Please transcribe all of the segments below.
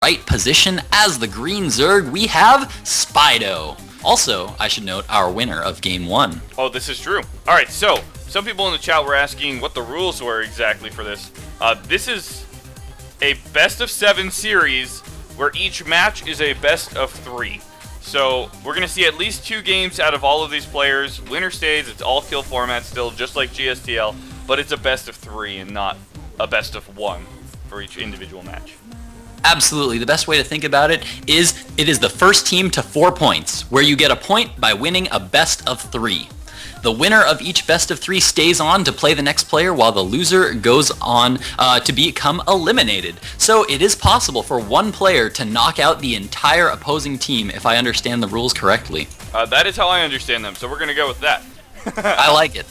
right position as the green Zerg, we have Spido. Also, I should note, our winner of Game 1. Oh, this is true. Alright, so, some people in the chat were asking what the rules were exactly for this. This is a best of 7 series where each match is a best of 3. So, we're going to see at least 2 games out of all of these players. Winner stays, it's all kill format still, just like GSTL, but it's a best of 3 and not a best of 1 for each individual match. Absolutely. The best way to think about it is the first team to 4 points, where you get a point by winning a best of 3. The winner of each best of 3 stays on to play the next player, while the loser goes on to become eliminated. So it is possible for one player to knock out the entire opposing team, if I understand the rules correctly. That is how I understand them, so we're going to go with that. I like it.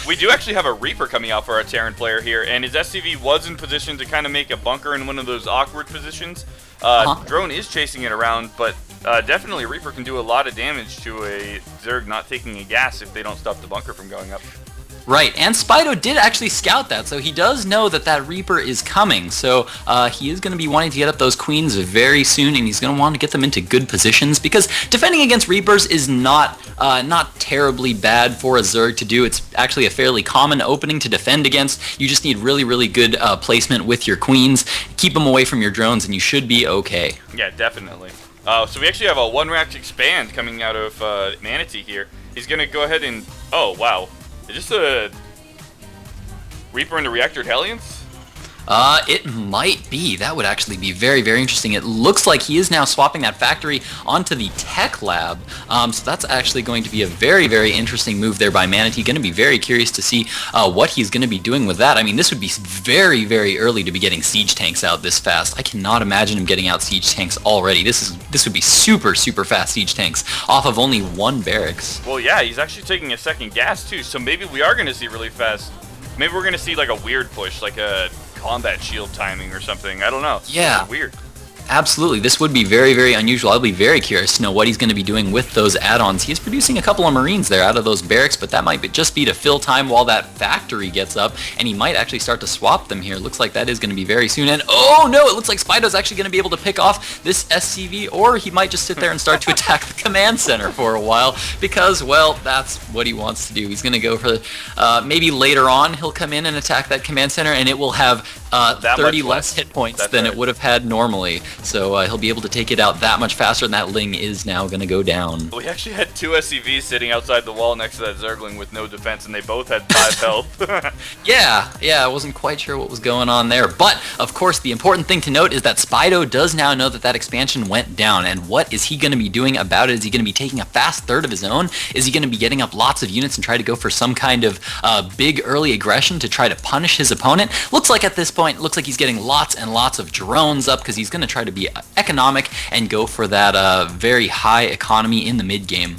We do actually have a Reaper coming out for our Terran player here, and his SCV was in position to kind of make a bunker in one of those awkward positions. Drone is chasing it around, but definitely Reaper can do a lot of damage to a Zerg not taking a gas if they don't stop the bunker from going up. Right, and Spido did actually scout that, so he does know that that Reaper is coming. So he is going to be wanting to get up those queens very soon, and he's going to want to get them into good positions, because defending against Reapers is not terribly bad for a Zerg to do. It's actually a fairly common opening to defend against. You just need really, really good placement with your queens. Keep them away from your drones, and you should be okay. Yeah, definitely. So we actually have a 1-rack expand coming out of Manatee here. He's going to go ahead and... Oh, wow. Is this a Reaper into Reactor Hellions? It might be. That would actually be very, very interesting. It looks like he is now swapping that factory onto the tech lab. So that's actually going to be a very, very interesting move there by Manatee. Going to be very curious to see what he's going to be doing with that. I mean, this would be very, very early to be getting siege tanks out this fast. I cannot imagine him getting out siege tanks already. This would be super, super fast siege tanks off of only 1 barracks. Well, yeah, he's actually taking a second gas too, so maybe we are going to see really fast. Maybe we're going to see like a weird push, like a combat shield timing or something. I don't know. It's yeah. Weird. Absolutely. This would be very, very unusual. I'll be very curious to know what he's going to be doing with those add-ons. He is producing a couple of Marines there out of those barracks, but that might just be to fill time while that factory gets up, and he might actually start to swap them here. Looks like that is going to be very soon. And oh no, it looks like Spido's actually going to be able to pick off this SCV, or he might just sit there and start to attack the command center for a while, because, well, that's what he wants to do. He's going to go for, maybe later on he'll come in and attack that command center, and it will have 30 less hit points than it would have had normally. So he'll be able to take it out that much faster, and that Ling is now going to go down. We actually had 2 SCVs sitting outside the wall next to that Zergling with no defense, and they both had 5 health. Yeah, I wasn't quite sure what was going on there. But, of course, the important thing to note is that Spido does now know that that expansion went down, and what is he going to be doing about it? Is he going to be taking a fast third of his own? Is he going to be getting up lots of units and try to go for some kind of big early aggression to try to punish his opponent? Looks like at this point, looks like he's getting lots and lots of drones up, because he's going to try to be economic and go for that very high economy in the mid game.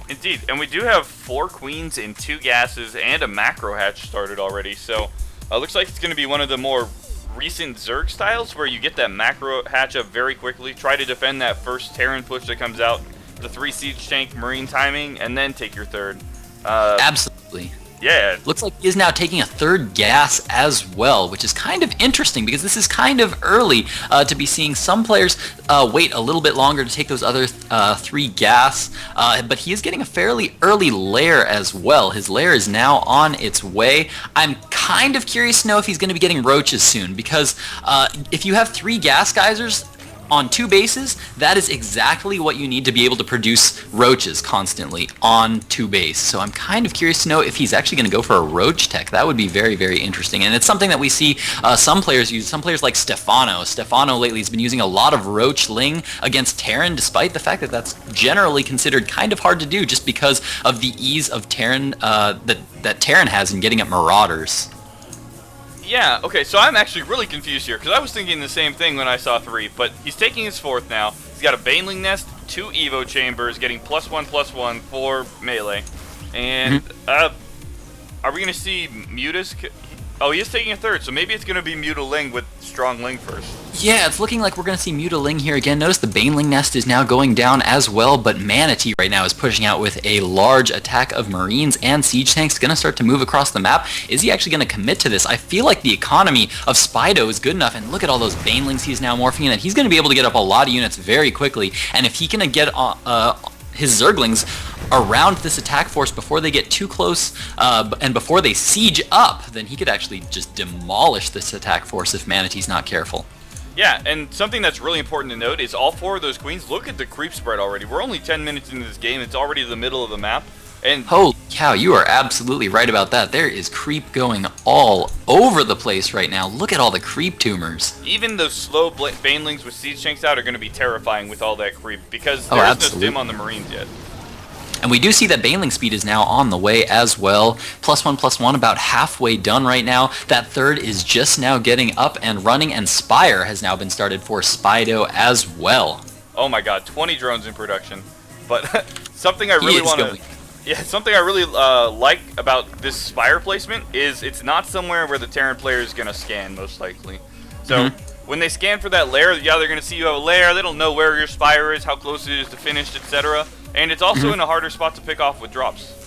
Indeed, and we do have 4 queens and 2 gases and a macro hatch started already, so looks like it's going to be one of the more recent Zerg styles where you get that macro hatch up very quickly, try to defend that first Terran push that comes out, the 3 siege tank Marine timing, and then take your third. Absolutely. Yeah. Looks like he is now taking a 3rd gas as well, which is kind of interesting, because this is kind of early to be seeing some players wait a little bit longer to take those other 3 gas, but he is getting a fairly early lair as well. His lair is now on its way. I'm kind of curious to know if he's going to be getting roaches soon, because if you have 3 gas geysers on 2 bases, that is exactly what you need to be able to produce roaches constantly on 2 base. So I'm kind of curious to know if he's actually going to go for a roach tech. That would be very, very interesting. And it's something that we see some players use. Some players like Stefano. Stefano lately has been using a lot of roach ling against Terran, despite the fact that that's generally considered kind of hard to do just because of the ease of Terran that Terran has in getting at marauders. Yeah, okay, so I'm actually really confused here, because I was thinking the same thing when I saw 3, but he's taking his 4th now. He's got a Baneling Nest, 2 Evo Chambers, getting +1/+1 for melee. And, are we going to see Mutas? Oh, he is taking a third, so maybe it's going to be Mutaling with Strong Ling first. Yeah, it's looking like we're going to see Mutaling here again. Notice the Baneling nest is now going down as well, but Manatee right now is pushing out with a large attack of Marines and Siege Tanks. Going to start to move across the map. Is he actually going to commit to this? I feel like the economy of Spido is good enough, and look at all those Banelings he's now morphing in, and he's going to be able to get up a lot of units very quickly, and if he can get his Zerglings around this attack force before they get too close and before they siege up, then he could actually just demolish this attack force if Manatee's not careful. Yeah, and something that's really important to note is all 4 of those queens, look at the creep spread already. We're only 10 minutes into this game, it's already the middle of the map. And holy cow, you are absolutely right about that. There is creep going all over the place right now. Look at all the creep tumors. Even those slow Banelings with Siege Tanks out are going to be terrifying with all that creep, because there is no stim on the Marines yet. And we do see that Baneling speed is now on the way as well. +1/+1 about halfway done right now. That third is just now getting up and running, and Spire has now been started for Spido as well. Oh my god, 20 drones in production. But something I really want to... Yeah, something I really like about this Spire placement is it's not somewhere where the Terran player is going to scan, most likely. So when they scan for that lair, yeah, they're going to see you have a lair. They don't know where your Spire is, how close it is to finished, etc. And it's also in a harder spot to pick off with drops.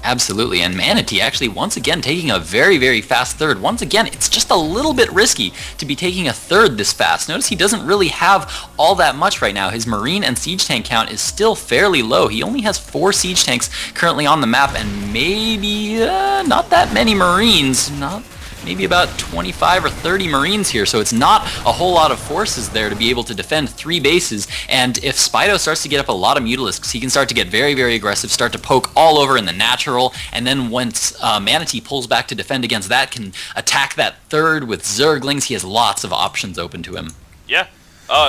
Absolutely, and Manatee actually once again taking a very, very fast third. Once again, it's just a little bit risky to be taking a third this fast. Notice he doesn't really have all that much right now. His Marine and Siege Tank count is still fairly low. He only has 4 Siege Tanks currently on the map, and maybe not that many Marines. Maybe about 25 or 30 Marines here, so it's not a whole lot of forces there to be able to defend 3 bases. And if Spido starts to get up a lot of Mutalisks, he can start to get very, very aggressive, start to poke all over in the natural, and then once Manatee pulls back to defend against that, can attack that third with Zerglings. He has lots of options open to him. Yeah.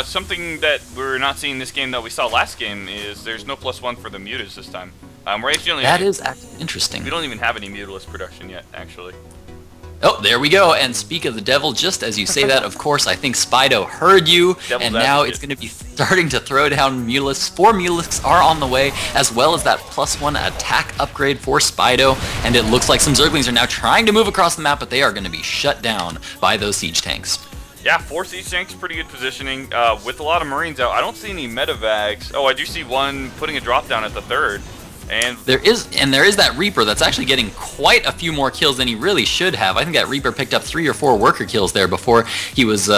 Something that we're not seeing this game that we saw last game is there's no +1 for the Mutas this time. That is actually interesting. We don't even have any Mutalist production yet, actually. Oh, there we go. And speak of the devil, just as you say that, of course, I think Spido heard you, and now it's going to be starting to throw down Mutalisks. 4 Mutalisks are on the way, as well as that +1 attack upgrade for Spido, and it looks like some Zerglings are now trying to move across the map, but they are going to be shut down by those Siege Tanks. Yeah, 4 Siege Tanks, pretty good positioning. With a lot of Marines out, I don't see any Medivacs. Oh, I do see one putting a drop down at the third. And there is that Reaper that's actually getting quite a few more kills than he really should have. I think that Reaper picked up 3 or 4 worker kills there before he was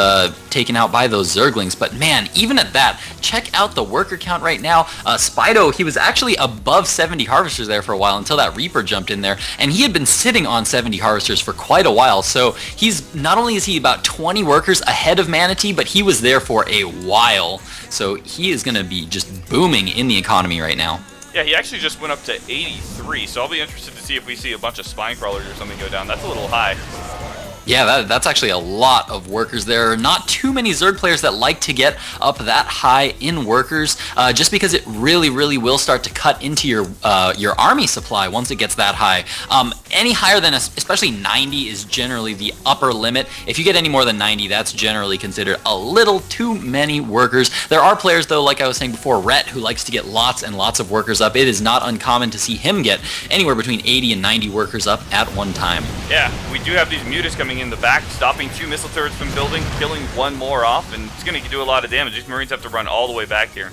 taken out by those Zerglings. But man, even at that, check out the worker count right now. Spido, he was actually above 70 Harvesters there for a while until that Reaper jumped in there, and he had been sitting on 70 Harvesters for quite a while. So he's not only is he about 20 workers ahead of Manatee, but he was there for a while. So he is going to be just booming in the economy right now. Yeah, he actually just went up to 83, so I'll be interested to see if we see a bunch of Spine Crawlers or something go down. That's a little high. Yeah, that's actually a lot of workers there. Not too many Zerg players that like to get up that high in workers, just because it really, really will start to cut into your army supply once it gets that high. Any higher than, especially 90 is generally the upper limit. If you get any more than 90, that's generally considered a little too many workers. There are players, though, like I was saying before, Rhett, who likes to get lots and lots of workers up. It is not uncommon to see him get anywhere between 80 and 90 workers up at one time. Yeah, we do have these Mutas coming in the back, stopping 2 missile turrets from building, killing 1 more off, and it's going to do a lot of damage. These Marines have to run all the way back here.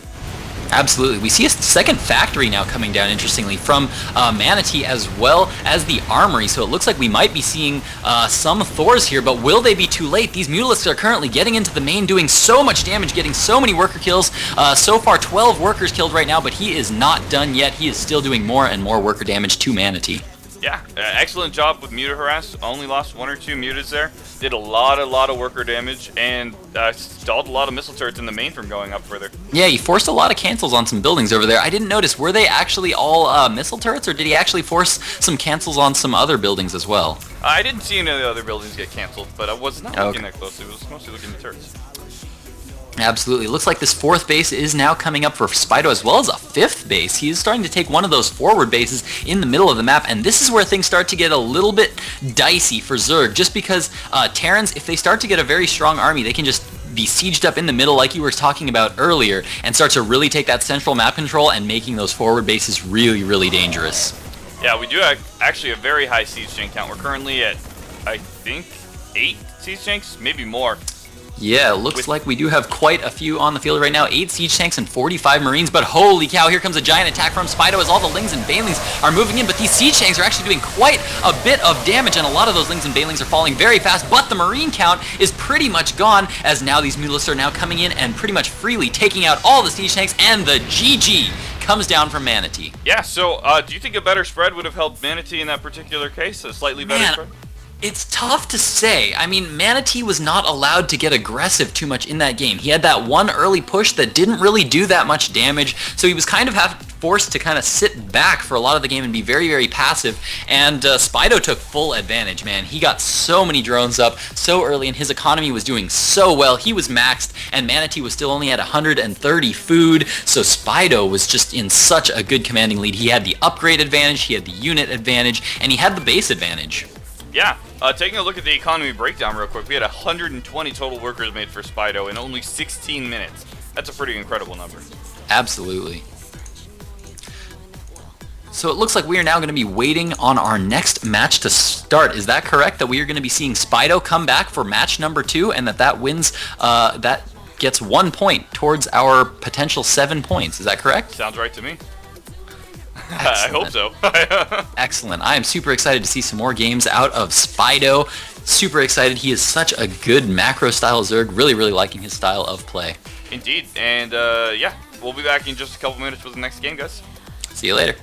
Absolutely. We see a second factory now coming down, interestingly, from Manatee as well as the armory. So it looks like we might be seeing some Thors here, but will they be too late? These Mutalisks are currently getting into the main, doing so much damage, getting so many worker kills. So far, 12 workers killed right now, but he is not done yet. He is still doing more and more worker damage to Manatee. Yeah, excellent job with Muta Harass. Only lost 1 or 2 Mutas there. Did a lot of worker damage, and stalled a lot of missile turrets in the main from going up further. Yeah, he forced a lot of cancels on some buildings over there. I didn't notice, were they actually all missile turrets, or did he actually force some cancels on some other buildings as well? I didn't see any of the other buildings get canceled, but I was not looking that closely. I was mostly looking at the turrets. Absolutely. Looks like this 4th base is now coming up for Spido, as well as a 5th base. He is starting to take one of those forward bases in the middle of the map, and this is where things start to get a little bit dicey for Zerg, just because Terrans, if they start to get a very strong army, they can just be sieged up in the middle like you were talking about earlier, and start to really take that central map control and making those forward bases really, really dangerous. Yeah, we do have actually a very high siege tank count. We're currently at I think 8 siege tanks, maybe more. Yeah, looks like we do have quite a few on the field right now. 8 siege tanks and 45 marines, but holy cow, here comes a giant attack from Spido as all the lings and banelings are moving in, but these siege tanks are actually doing quite a bit of damage, and a lot of those lings and banelings are falling very fast, but the marine count is pretty much gone, as now these mutalisks are now coming in and pretty much freely taking out all the siege tanks, and the GG comes down from Manatee. Yeah, so do you think a better spread would have helped Manatee in that particular case? A slightly better spread? It's tough to say. I mean, Manatee was not allowed to get aggressive too much in that game. He had that one early push that didn't really do that much damage, so he was kind of forced to kind of sit back for a lot of the game and be very, very passive, and Spido took full advantage, man. He got so many drones up so early, and his economy was doing so well. He was maxed, and Manatee was still only at 130 food, so Spido was just in such a good commanding lead. He had the upgrade advantage, he had the unit advantage, and he had the base advantage. Yeah, taking a look at the economy breakdown real quick, we had 120 total workers made for Spido in only 16 minutes. That's a pretty incredible number. Absolutely. So it looks like we are now going to be waiting on our next match to start. Is that correct? That we are going to be seeing Spido come back for match number 2, and that wins, that gets 1 point towards our potential 7 points. Is that correct? Sounds right to me. I hope so. Excellent. I am super excited to see some more games out of Spido. Super excited. He is such a good macro style Zerg. Really, really liking his style of play. Indeed. And yeah, we'll be back in just a couple minutes with the next game, guys. See you later.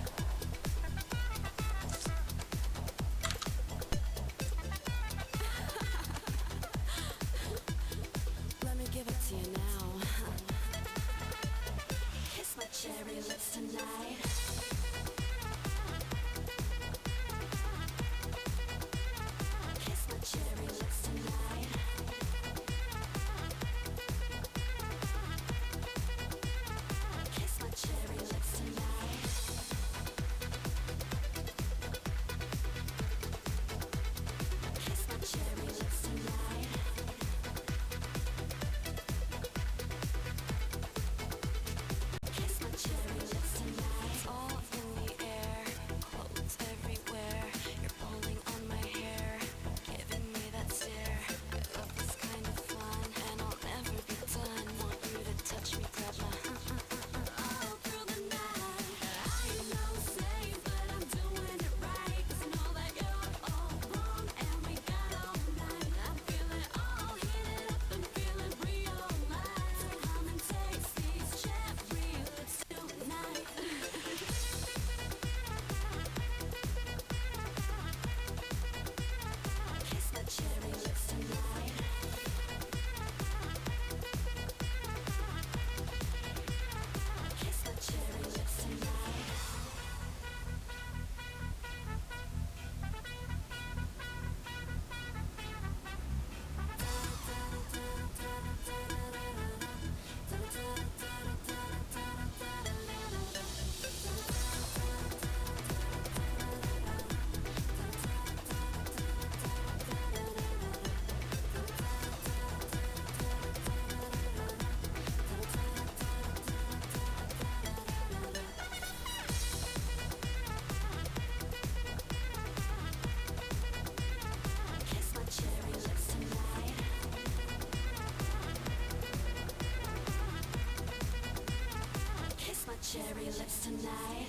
Cherry lips tonight.